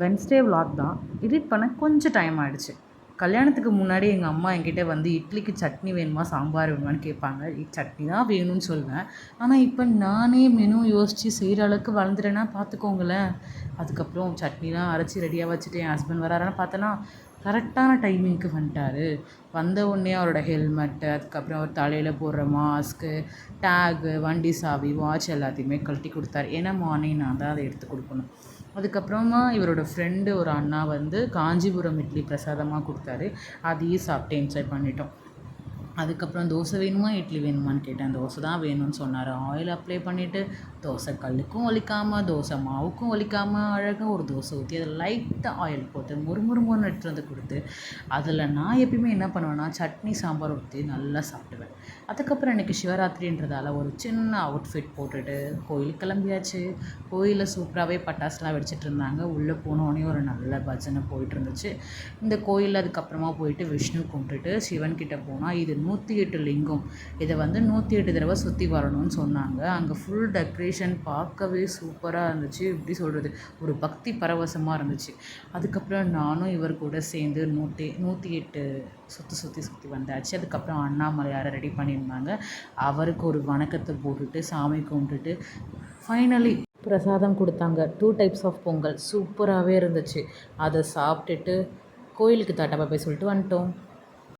Wednesday vlog தான். Edit பண்ண கொஞ்சம் டைம் ஆகிடுச்சு. கல்யாணத்துக்கு முன்னாடி எங்கள் அம்மா என்கிட்ட வந்து இட்லிக்கு சட்னி வேணுமா சாம்பார் வேணுமான்னு கேட்பாங்க. சட்னி தான் வேணும்னு சொல்வேன். ஆனால் இப்போ நானே மெனு யோசித்து செய்கிற அளவுக்கு வளர்ந்துட்டேன்னா பார்த்துக்கோங்களேன். அதுக்கப்புறம் சட்னிலாம் அரைச்சி ரெடியாக வச்சுட்டு என் ஹஸ்பண்ட் வராரான்னு பார்த்தோன்னா கரெக்டான டைமிங்க்கு வந்துட்டார். வந்த உடனே அவரோட ஹெல்மெட்டு, அதுக்கப்புறம் அவர் தலையில் போடுற மாஸ்க்கு, டேகு, வண்டி சாவி, வாட்ச் எல்லாத்தையுமே கழட்டி கொடுத்தாரு. ஏன்னா மார்னிங் நான் தான் அதை எடுத்து கொடுக்கணும். அதுக்கப்புறமா இவரோட ஃப்ரெண்டு ஒரு அண்ணா வந்து காஞ்சிபுரம் இட்லி பிரசாதமாக கொடுத்தாரு. அதையும் சாப்பிட்டு என்ஜாய் பண்ணிட்டோம். அதுக்கப்புறம் தோசை வேணுமா இட்லி வேணுமான்னு கேட்டேன். தோசை தான் வேணும்னு சொன்னார். ஆயில் அப்ளை பண்ணிவிட்டு தோசை கல்லுக்கும் ஒலிக்காமல் தோசை மாவுக்கும் ஒலிக்காமல் அழகாக ஒரு தோசை ஊற்றி அதில் லைட்டாக ஆயில் போட்டு முறுமுறுன்னு எடுத்துகிட்டு வந்து கொடுத்து அதில் நான் எப்பயுமே என்ன பண்ணுவேன்னா சட்னி சாம்பார் ஊற்றி நல்லா சாப்பிடுவேன். அதுக்கப்புறம் எனக்கு சிவராத்திரின்றதால ஒரு சின்ன அவுட்ஃபிட் போட்டுட்டு கோயிலுக்கு கிளம்பியாச்சு. கோயிலில் சூப்பராகவே பட்டாசுலாம் வெடிச்சிட்டு இருந்தாங்க. உள்ளே போனோடனே ஒரு நல்ல பஜனை போயிட்டு இருந்துச்சு. இந்த கோயிலில் அதுக்கப்புறமா போயிட்டு விஷ்ணு கும்பிட்டுட்டு சிவன்கிட்ட போனால் இது 108 லிங்கம். இதை வந்து 108 தடவை சுற்றி வரணும்னு சொன்னாங்க. அங்கே ஃபுல் டெக்கரேஷன் பார்க்கவே சூப்பராக இருந்துச்சு. எப்படி சொல்கிறது, ஒரு பக்தி பரவசமாக இருந்துச்சு. அதுக்கப்புறம் நானும் இவர் கூட சேர்ந்து 108 சுற்றி வந்தாச்சு. அதுக்கப்புறம் அண்ணாமலையாரை ரெடி பண்ணியிருந்தாங்க. அவருக்கு ஒரு வணக்கத்தை போட்டுட்டு சாமி கும்பிட்டுட்டு ஃபைனலி பிரசாதம் கொடுத்தாங்க. 2 டைப்ஸ் ஆஃப் பொங்கல் சூப்பராகவே இருந்துச்சு. அதை சாப்பிட்டுட்டு கோயிலுக்கு டாட்டா பாய் சொல்லிட்டு வந்துட்டோம்.